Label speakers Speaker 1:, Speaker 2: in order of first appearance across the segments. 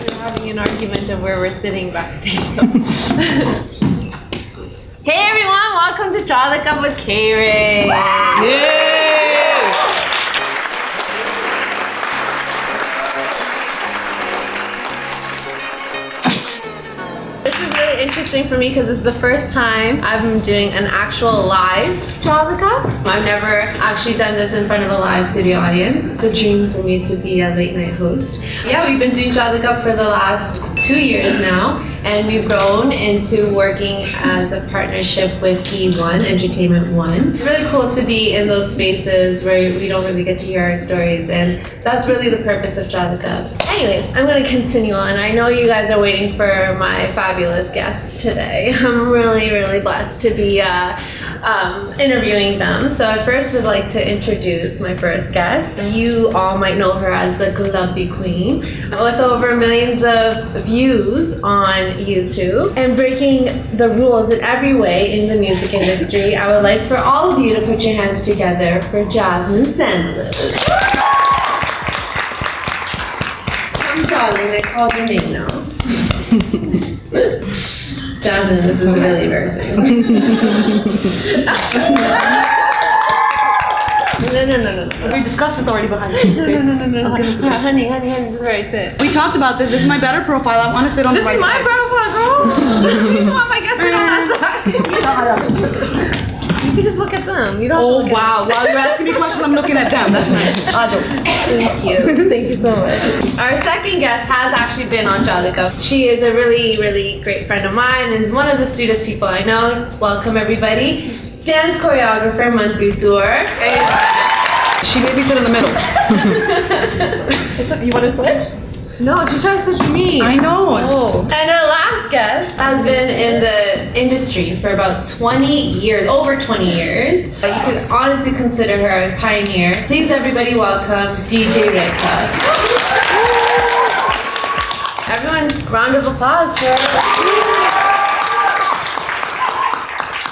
Speaker 1: We're having an argument of where we're sitting backstage. So. Hey everyone, welcome to Draw the Cup with KayRay. Yeah. Interesting for me because it's the first time I've been doing an actual live Draw the Cup. I've never actually done this in front of a live studio audience. It's a dream for me to be a late night host. Yeah, we've been doing Draw the Cup for the last 2 years now, and we've grown into working as a partnership with E1, Entertainment One. It's really cool to be in those spaces where we don't really get to hear our stories, and that's really the purpose of Draw the Cup. Anyways, I'm going to continue on. I know you guys are waiting for my fabulous guests today. I'm really, really blessed to be interviewing them. So I first would like to introduce my first guest. You all might know her as the Glubby Queen, with over millions of views on YouTube and breaking the rules in every way in the music industry. I would like for all of you to put your hands together for Jasmine Sandlas. I'm darling, I called your name now. Jasmine, this is really embarrassing. No.
Speaker 2: We discussed this already behind me.
Speaker 1: No. Okay. Honey, this is where I sit.
Speaker 2: We talked about this. This is my better profile. I want to sit on the right side.
Speaker 1: This is my profile, girl. You don't want my guests sit on that side. You can just look at them. You don't have to look
Speaker 2: wow. While you're asking me questions, I'm looking at them. That's nice.
Speaker 1: Thank you. Thank you so much. Our second guest has actually been on Draw the Cup. She is a really, really great friend of mine and is one of the sweetest people I know. Welcome, everybody. Dance choreographer Manpreet Toor.
Speaker 2: She made me sit in the middle.
Speaker 1: You want to switch? No, she's trying to switch with me.
Speaker 2: I know.
Speaker 1: Oh. And our last guest has been in the industry for about 20 years, over 20 years. You can honestly consider her a pioneer. Please, everybody, welcome DJ Rekha. Everyone, round of applause for her.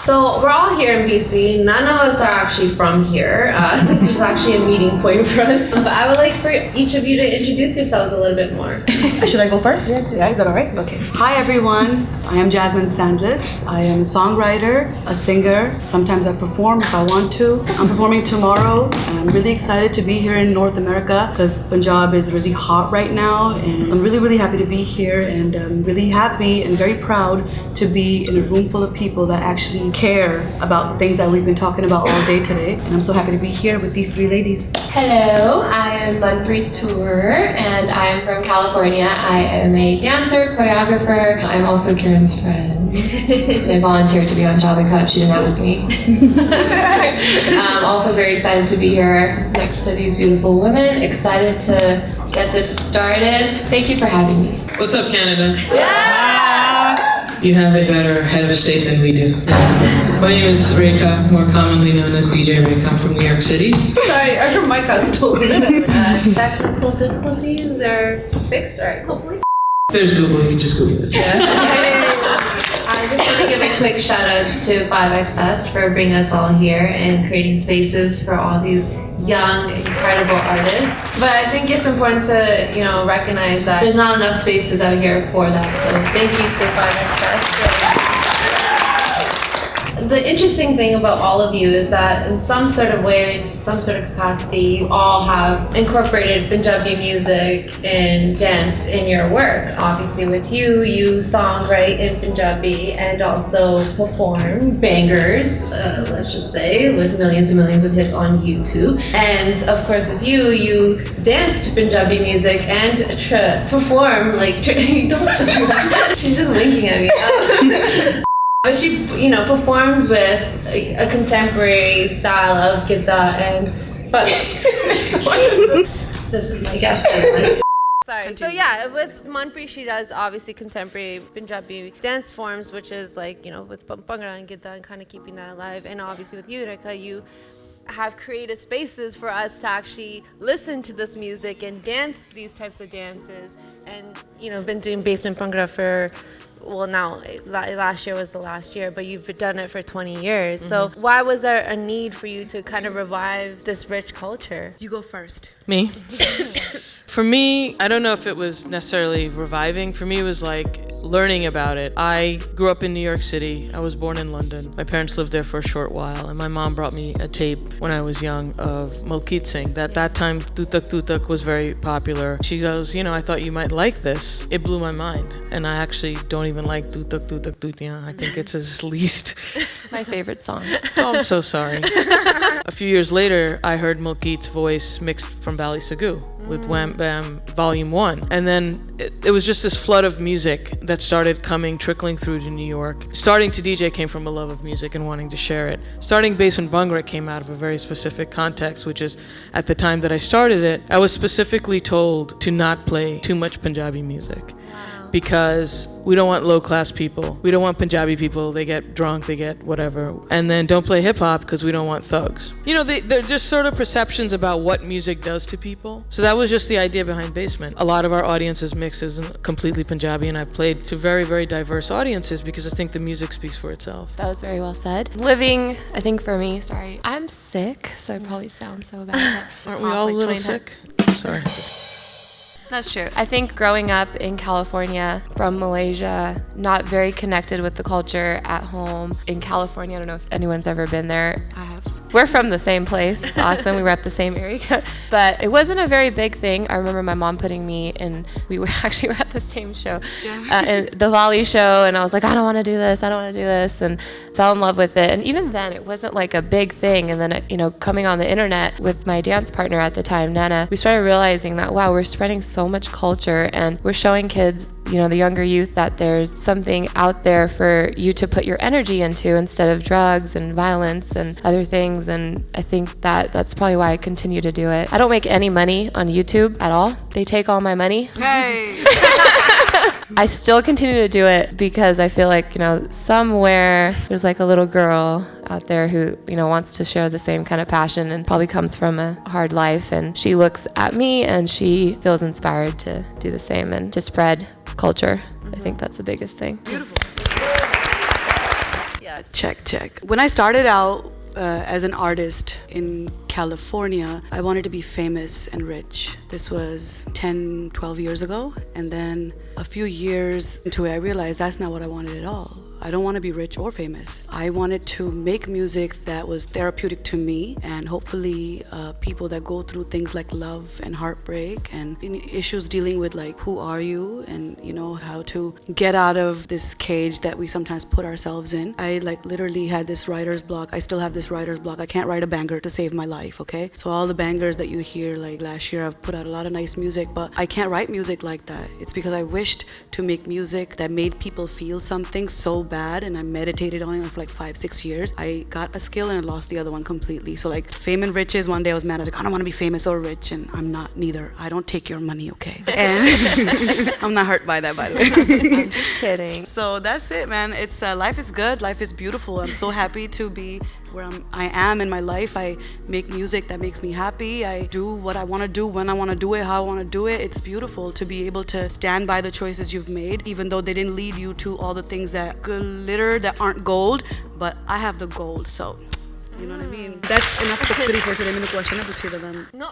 Speaker 1: So we're all here in BC. None of us are actually from here. This is actually a meeting point for us. But I would like for each of you to introduce yourselves a little bit more.
Speaker 2: Should I go first?
Speaker 1: Yes.
Speaker 2: Yeah, is that all right? Okay. Hi everyone. I am Jasmine Sandlas. I am a songwriter, a singer. Sometimes I perform if I want to. I'm performing tomorrow, and I'm really excited to be here in North America because Punjab is really hot right now, and I'm really, really happy to be here, and I'm really happy and very proud to be in a room full of people that actually care about the things that we've been talking about all day today. And I'm so happy to be here with these three ladies.
Speaker 3: Hello, I am Manpreet Toor, and I am from California. I am a dancer, choreographer. I'm also Kiran's friend. I volunteered to be on Draw the Cup. She didn't ask me. I'm also very excited to be here next to these beautiful women. Excited to get this started. Thank you for having me.
Speaker 4: What's up, Canada?
Speaker 1: Yeah!
Speaker 4: You have a better head of state than we do. My name is Rekha, more commonly known as DJ Rekha. I'm from New York City.
Speaker 1: Sorry, our mic got stolen. Technical difficulties are fixed, alright, hopefully.
Speaker 4: There's Google, you can just Google it.
Speaker 1: I just want to give a quick shout outs to 5X Fest for bringing us all here and creating spaces for all these young, incredible artists. But I think it's important to, recognize that there's not enough spaces out here for that. So thank you to 5X Fest. The interesting thing about all of you is that in some sort of way, in some sort of capacity, you all have incorporated Punjabi music and dance in your work. Obviously with you songwrite in Punjabi and also perform bangers, let's just say, with millions and millions of hits on YouTube. And of course with you dance to Punjabi music and perform, you don't have to do that. She's just winking at me. But she, performs with a contemporary style of Gidda and this is my guest. Sorry. So yeah, with Manpreet, she does obviously contemporary Punjabi dance forms, which is with Bhangra and Gidda and kind of keeping that alive. And obviously with you, Rekha, you have created spaces for us to actually listen to this music and dance these types of dances. And been doing basement Bhangra for now last year was the last year, but you've done it for 20 years. So why was there a need for you to kind of revive this rich culture?
Speaker 2: You go first.
Speaker 4: Me? For me, I don't know if it was necessarily reviving. For me, it was like learning about it. I grew up in New York City. I was born in London. My parents lived there for a short while, and my mom brought me a tape when I was young of Malkit Singh. At that time, Tutak Tutak was very popular. She goes, I thought you might like this. It blew my mind. And I actually don't even like Tutak Tutak Tutya. I think it's his least.
Speaker 3: My favorite song.
Speaker 4: Oh, I'm so sorry. A few years later, I heard Malkit's voice mixed from Bali Sagoo with Wham Bam Volume 1. And then it was just this flood of music that started trickling through to New York. Starting to DJ came from a love of music and wanting to share it. Starting bass and bhangra came out of a very specific context, which is at the time that I started it, I was specifically told to not play too much Punjabi music. Because we don't want low-class people. We don't want Punjabi people. They get drunk, they get whatever. And then don't play hip-hop because we don't want thugs. They're just sort of perceptions about what music does to people. So that was just the idea behind Basement. A lot of our audiences mix isn't completely Punjabi, and I've played to very, very diverse audiences because I think the music speaks for itself.
Speaker 3: That was very well said. Living, I think for me, sorry, I'm sick, so I probably sound so bad.
Speaker 4: Aren't we all a little sick? Sorry.
Speaker 3: That's true. I think growing up in California from Malaysia, not very connected with the culture at home. In California, I don't know if anyone's ever been there.
Speaker 2: I have.
Speaker 3: We're from the same place. It's awesome. We were at the same area code. But it wasn't a very big thing. I remember my mom putting me in, we were actually at the same show, in the volley show. And I was like, I don't want to do this. I don't want to do this. And fell in love with it. And even then, it wasn't like a big thing. And then, coming on the internet with my dance partner at the time, Nana, we started realizing that, wow, we're spreading so much culture and we're showing kids, the younger youth, that there's something out there for you to put your energy into instead of drugs and violence and other things. And I think that's probably why I continue to do it. I don't make any money on YouTube at all. They take all my money.
Speaker 2: Hey!
Speaker 3: I still continue to do it because I feel like, somewhere there's like a little girl out there who, wants to share the same kind of passion and probably comes from a hard life. And she looks at me and she feels inspired to do the same and to spread culture. I think that's the biggest thing.
Speaker 2: Beautiful. Yeah, check. When I started out as an artist in California, I wanted to be famous and rich. This was 10, 12 years ago. And then a few years into it, I realized that's not what I wanted at all. I don't want to be rich or famous. I wanted to make music that was therapeutic to me, and hopefully people that go through things like love and heartbreak and issues dealing with like who are you, and how to get out of this cage that we sometimes put ourselves in. I literally had this writer's block. I still have this writer's block. I can't write a banger to save my life, okay? So all the bangers that you hear, like last year I've put out a lot of nice music, but I can't write music like that. It's because I wished to make music that made people feel something so bad, and I meditated on it for like 5-6 years. I got a skill and I lost the other one completely. So like fame and riches, one day I was mad. I was like, I don't want to be famous or rich, and I'm not neither. I don't take your money, okay? And I'm not hurt by that, by the way.
Speaker 3: I'm just kidding.
Speaker 2: So that's it, man. It's life is good. Life is beautiful. I'm so happy to be where I am in my life. I make music that makes me happy. I do what I want to do, when I want to do it, how I want to do it. It's beautiful to be able to stand by the choices you've made, even though they didn't lead you to all the things that glitter, that aren't gold. But I have the gold, so you know what I mean? That's enough for today.
Speaker 1: No.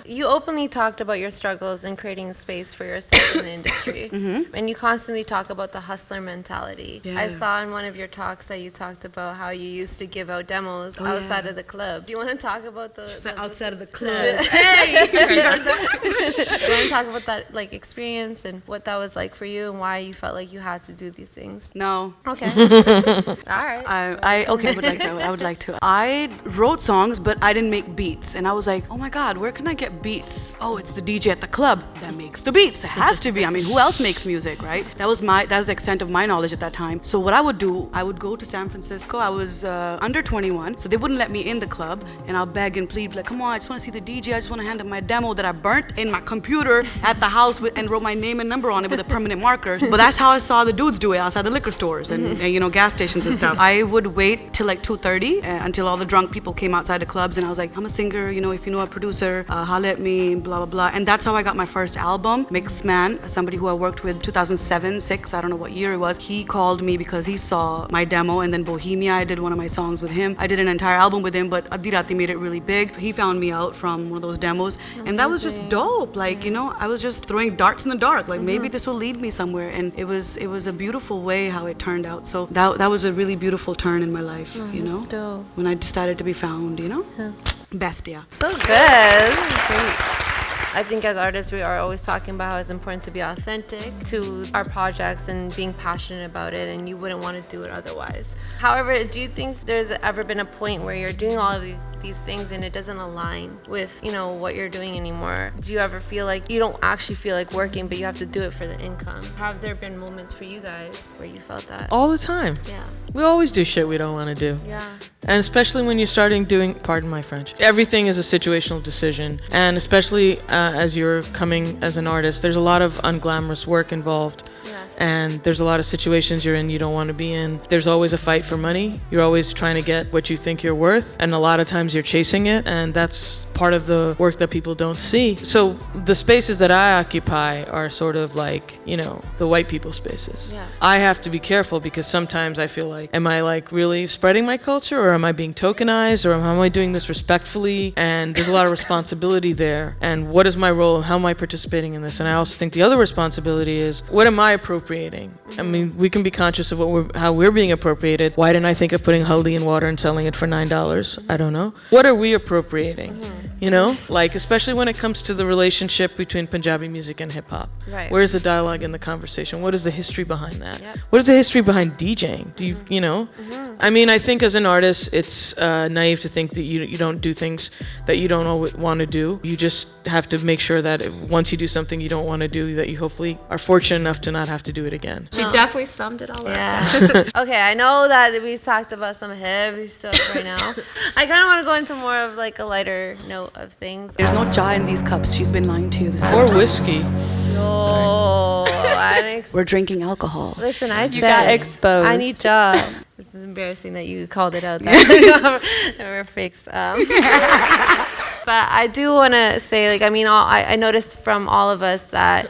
Speaker 1: You openly talked about your struggles in creating space for yourself in the industry. And you constantly talk about the hustler mentality.
Speaker 2: Yeah.
Speaker 1: I saw in one of your talks that you talked about how you used to give out demos outside of the club. Do you want to talk about
Speaker 2: outside of the club? Hey!
Speaker 1: Do you want to talk about that experience and what that was like for you and why you felt like you had to do these things?
Speaker 2: No.
Speaker 1: Okay. All right.
Speaker 2: I would like to. I wrote songs, but I didn't make beats. And I was like, oh my God, where can I get beats? Oh, it's the DJ at the club that makes the beats. It has to be. I mean, who else makes music, right? That was the extent of my knowledge at that time. So what I would do, I would go to San Francisco. I was under 21, so they wouldn't let me in the club. And I'll beg and plead, like, come on, I just want to see the DJ. I just want to hand him my demo that I burnt in my computer at the house and wrote my name and number on it with a permanent marker. But that's how I saw the dudes do it outside the liquor stores and gas stations and stuff. I would wait till like 2:30 until all the drunk people came outside the clubs, and I was like, I'm a singer, if you know a producer, holla smile at me, blah, blah, blah. And that's how I got my first album. Mix Man, somebody who I worked with 2007, 6, I don't know what year it was. He called me because he saw my demo, and then Bohemia, I did one of my songs with him. I did an entire album with him, but Addi Rati made it really big. He found me out from one of those demos, and that was just dope. Like, you know, I was just throwing darts in the dark. Like, maybe this will lead me somewhere. And it was a beautiful way how it turned out. So that was a really beautiful turn in my life, you know?
Speaker 1: Dope.
Speaker 2: When I decided to be found, you know? Best, yeah.
Speaker 1: So good. This is great. I think as artists, we are always talking about how it's important to be authentic to our projects and being passionate about it, and you wouldn't want to do it otherwise. However, do you think there's ever been a point where you're doing all of these things and it doesn't align with, you know, what you're doing anymore? Do you ever feel like you don't actually feel like working, but you have to do it for the income? Have there been moments for you guys where you felt that?
Speaker 4: All the time.
Speaker 1: Yeah.
Speaker 4: We always do shit we don't want to do.
Speaker 1: Yeah.
Speaker 4: And especially when you're starting doing, pardon my French, everything is a situational decision. And especially as you're coming as an artist, there's a lot of unglamorous work involved.
Speaker 1: Yes.
Speaker 4: And there's a lot of situations you're in you don't want to be in. There's always a fight for money. You're always trying to get what you think you're worth. And a lot of times you're chasing it. And that's part of the work that people don't see. So the spaces that I occupy are sort of like, you know, the white people spaces.
Speaker 1: Yeah.
Speaker 4: I have to be careful because sometimes I feel like, am I like really spreading my culture, or am I being tokenized, or am I doing this respectfully? And there's a lot of responsibility there. And what is my role? How am I participating in this? And I also think the other responsibility is, what am I appropriating? I mean, we can be conscious of how we're being appropriated. Why didn't I think of putting haldi in water and selling it for $9? I don't know. What are we appropriating? You know, like, especially when it comes to the relationship between Punjabi music and hip hop.
Speaker 1: Right.
Speaker 4: Where's the dialogue in the conversation? What is the history behind that?
Speaker 1: Yep.
Speaker 4: What is the history behind DJing? Do you know? I mean, I think as an artist, it's naive to think that you don't do things that you don't want to do. You just have to make sure that once you do something you don't want to do, that you hopefully are fortunate enough to not have to do it again.
Speaker 3: She definitely summed it all up.
Speaker 1: Yeah. Okay, I know that we talked about some heavy stuff right now. I kind of want to go into more of like a lighter note of things.
Speaker 2: There's no chai in these cups. She's been lying to you this
Speaker 4: Or
Speaker 2: whole time.
Speaker 4: whiskey.
Speaker 1: No,
Speaker 2: We're drinking alcohol.
Speaker 1: listen, I
Speaker 3: You
Speaker 1: said
Speaker 3: got exposed.
Speaker 1: I need job. This is embarrassing that you called it out. That we're fakes. But I do want to say, like, I mean, I noticed from all of us that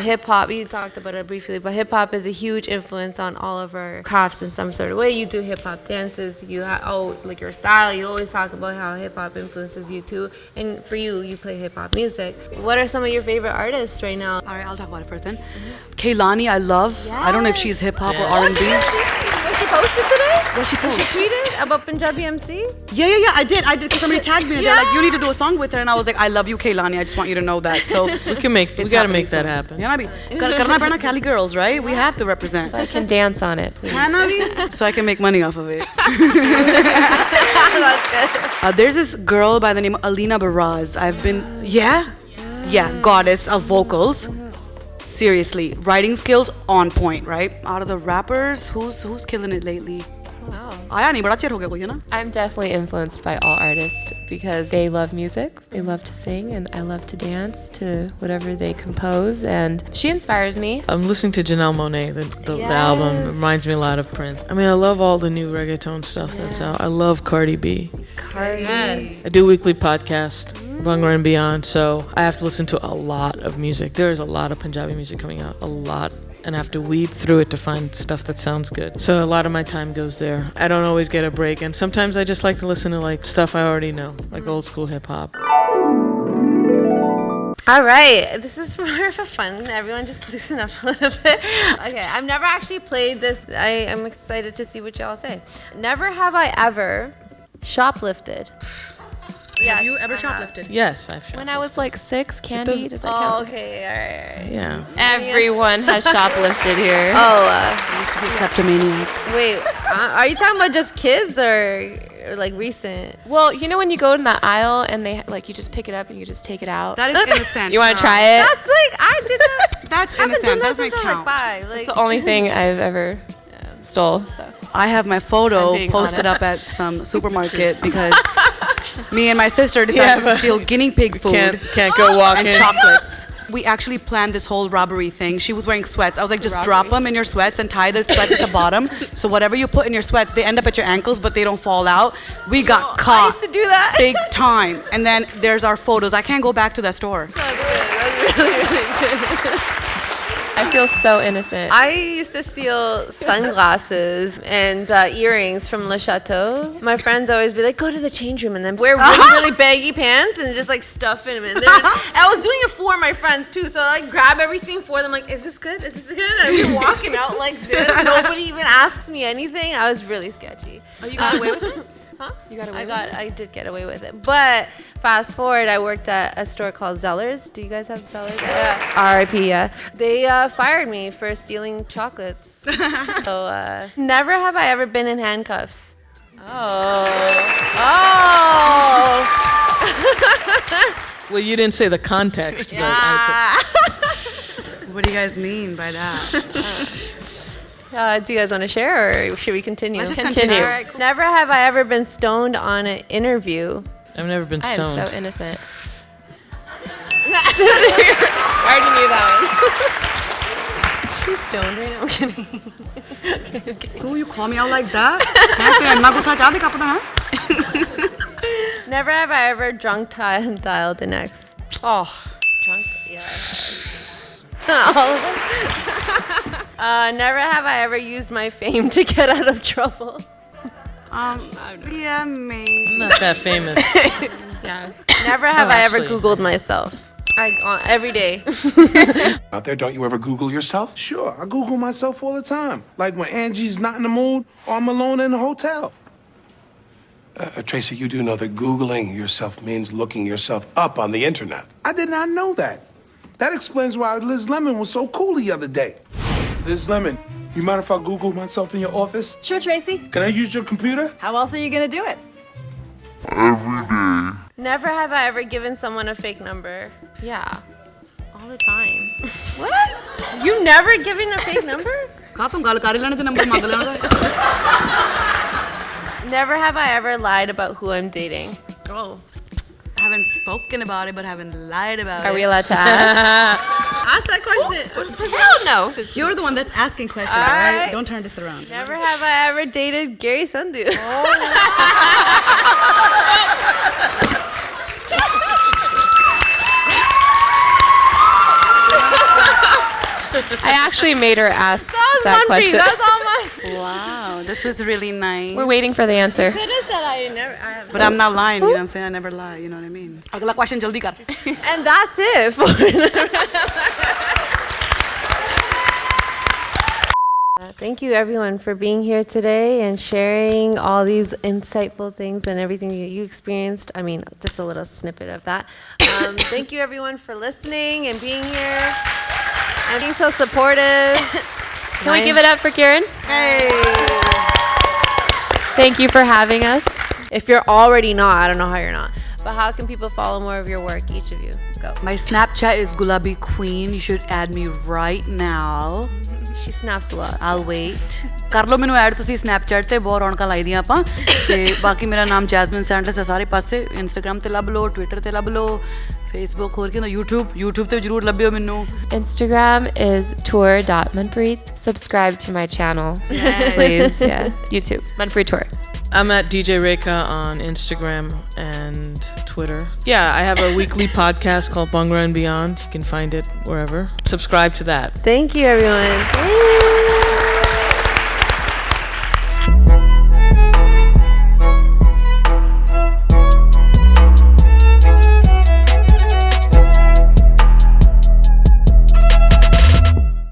Speaker 1: hip hop, you talked about it briefly, but hip hop is a huge influence on all of our crafts in some sort of way. You do hip hop dances, like your style, you always talk about how hip hop influences you too. And for you, you play hip hop music. What are some of your favorite artists right now?
Speaker 2: All right, I'll talk about it first then. Kaylani, I love. I don't know if she's hip hop or R&B.
Speaker 1: What she posted today?
Speaker 2: What she posted?
Speaker 1: She tweeted about Punjabi MC?
Speaker 2: Yeah, I did, because somebody tagged me and they're like, you need to do a song with her, and I was like, I love you, Kaylani, I just want you to know that. So
Speaker 4: We gotta make that happen.
Speaker 2: Yeah, Karna Perna Cali girls, right? We have to represent.
Speaker 3: So I can dance on it, please.
Speaker 2: So I can make money off of it.
Speaker 1: That's good.
Speaker 2: There's this girl by the name of Alina Baraz. Goddess of vocals. Seriously, writing skills on point, right? Out of the rappers, who's killing it lately?
Speaker 3: Wow.
Speaker 2: आया नहीं बड़ा chair हो गया कोई है ना?
Speaker 3: I'm definitely influenced by all artists because they love music, they love to sing, and I love to dance to whatever they compose, and she inspires me.
Speaker 4: I'm listening to Janelle Monáe, the album. It reminds me a lot of Prince. I mean, I love all the new reggaeton stuff that's out. I love Cardi B.
Speaker 3: Yes.
Speaker 4: I do a weekly podcast, Bhangra and Beyond, so I have to listen to a lot of music. There's a lot of Punjabi music coming out, a lot. And I have to weed through it to find stuff that sounds good. So a lot of my time goes there. I don't always get a break, and sometimes I just like to listen to like stuff I already know, like old school hip hop.
Speaker 1: All right, this is more for fun. Everyone just loosen up a little bit. Okay, I've never actually played this. I am excited to see what y'all say. Never have I ever shoplifted.
Speaker 2: Have you ever shoplifted?
Speaker 4: Yes, I've shot.
Speaker 3: When I was like 6, Candy, does that count?
Speaker 1: Oh, okay, all right.
Speaker 4: Yeah.
Speaker 3: Everyone has shoplifted here.
Speaker 2: I used to be a kleptomaniac.
Speaker 1: Wait, are you talking about just kids or like recent?
Speaker 3: Well, you know when you go in that aisle and they like you just pick it up and you just take it out.
Speaker 2: That is innocent.
Speaker 3: You want to try it?
Speaker 1: That's like, I did that.
Speaker 2: That's
Speaker 1: I haven't done
Speaker 2: innocent.
Speaker 1: that
Speaker 2: That
Speaker 1: since
Speaker 2: doesn't
Speaker 1: I was like
Speaker 2: count.
Speaker 1: 5. Like,
Speaker 3: It's the only thing I've ever stole. So.
Speaker 2: I have my
Speaker 3: I'm
Speaker 2: photo
Speaker 3: being
Speaker 2: posted
Speaker 3: honest.
Speaker 2: up at some supermarket because me and my sister decided to steal guinea pig food
Speaker 4: Can't go walking.
Speaker 2: and chocolates. We actually planned this whole robbery thing. She was wearing sweats. I was like, just drop them in your sweats and tie the sweats at the bottom. So whatever you put in your sweats, they end up at your ankles, but they don't fall out. We got caught.
Speaker 1: I used to do that.
Speaker 2: Big time. And then there's our photos. I can't go back to that store.
Speaker 1: That's really good.
Speaker 3: I feel so innocent.
Speaker 1: I used to steal sunglasses and earrings from Le Chateau. My friends always be like, go to the change room and then wear really baggy pants and just like stuff in them. And I was doing it for my friends too. So I like grab everything for them like, is this good? Is this good? And I'd be walking out like this. Nobody even asks me anything. I was really sketchy.
Speaker 3: Oh, you got away with it?
Speaker 1: Huh?
Speaker 3: You got away with it?
Speaker 1: I did get away with it. But fast forward, I worked at a store called Zellers. Do you guys have Zellers? R.I.P. Yeah. They fired me for stealing chocolates. So never have I ever been in handcuffs. Oh.
Speaker 4: Well, you didn't say the context, but
Speaker 2: What do you guys mean by that?
Speaker 1: Do you guys want to share, or should we continue?
Speaker 2: Let's just continue.
Speaker 1: All right, cool. Never have I ever been stoned on an interview.
Speaker 4: I've never been
Speaker 3: I
Speaker 4: stoned.
Speaker 3: am so innocent. I already knew that one.
Speaker 1: She's stoned right now. I'm kidding.
Speaker 2: Do you call me out like that?
Speaker 1: Never have I ever drunk dialed an ex.
Speaker 2: Oh.
Speaker 1: Drunk? Yeah. All of us. Never have I ever used my fame to get out of trouble.
Speaker 2: Yeah, maybe.
Speaker 4: Not that famous.
Speaker 1: Yeah. Never have I ever
Speaker 4: actually.
Speaker 1: Googled myself. Every day.
Speaker 5: Out there, don't you ever Google yourself? Sure, I Google myself all the time. Like when Angie's not in the mood or I'm alone in a hotel.
Speaker 6: Tracy, you do know that Googling yourself means looking yourself up on the internet.
Speaker 5: I did not know that. That explains why Liz Lemon was so cool the other day. Liz Lemon, you mind if I Google myself in your office?
Speaker 7: Sure, Tracy.
Speaker 5: Can I use your computer?
Speaker 7: How else are you gonna do it?
Speaker 1: Never have I ever given someone a fake number. Yeah. All the time. What? You never given a fake number? Never have I ever lied about who I'm dating.
Speaker 2: Oh. I haven't spoken about it, but haven't lied about it.
Speaker 3: Are we allowed to ask?
Speaker 1: Ask that question.
Speaker 3: Hell no.
Speaker 2: You're the one that's asking questions, all right? Don't turn this around.
Speaker 1: Never have I ever dated Gary Sandhu.
Speaker 3: I actually made her ask
Speaker 1: That
Speaker 3: that
Speaker 1: was Manpreet.
Speaker 3: question.
Speaker 1: That was all my.
Speaker 2: Wow, this was really nice.
Speaker 3: We're waiting for the answer.
Speaker 1: Could have said I never. I have.
Speaker 2: But I'm not lying, you know what I'm saying? I never lie, you know what I mean? Agla question, jaldi kar.
Speaker 1: And that's it for. Thank you everyone for being here today and sharing all these insightful things and everything that you experienced. I mean, just a little snippet of that. Thank you everyone for listening and being here and being so supportive.
Speaker 3: Can we give it up for Kiran?
Speaker 2: Hey!
Speaker 3: Thank you for having us.
Speaker 1: If you're already not, I don't know how you're not, but how can people follow more of your work, each of you? Go.
Speaker 2: My Snapchat is Gulabi Queen. You should add me right now.
Speaker 1: She snaps a lot.
Speaker 2: I'll wait. ਕਰ ਲਓ ਮੈਨੂੰ add ਤੁਸੀਂ Snapchat ਤੇ ਬਹੁਤ ਰੌਣਕਾਂ ਲਾਈ ਦੀਆਂ ਆਪਾਂ ਤੇ ਬਾਕੀ ਮੇਰਾ ਨਾਮ ਜੈਸਮਿਨ ਸੈਂਡਲਸ ਹੈ ਸਾਰੇ ਪਾਸੇ Instagram ਤੇ ਲੱਭ ਲਓ Twitter ਤੇ ਲੱਭ ਲਓ Facebook ਹੋਰ ਕੀ ਹੁੰਦਾ YouTube ਤੇ ਜ਼ਰੂਰ ਲੱਭਿਓ ਮੈਨੂੰ
Speaker 3: Instagram is tour.manpreet. Subscribe to my channel, please. Yeah, YouTube, Manpreet Toor.
Speaker 4: I'm at DJ Rekha on Instagram and Twitter. Yeah, I have a weekly podcast called Bhangra and Beyond. You can find it wherever. Subscribe to that.
Speaker 1: Thank you everyone.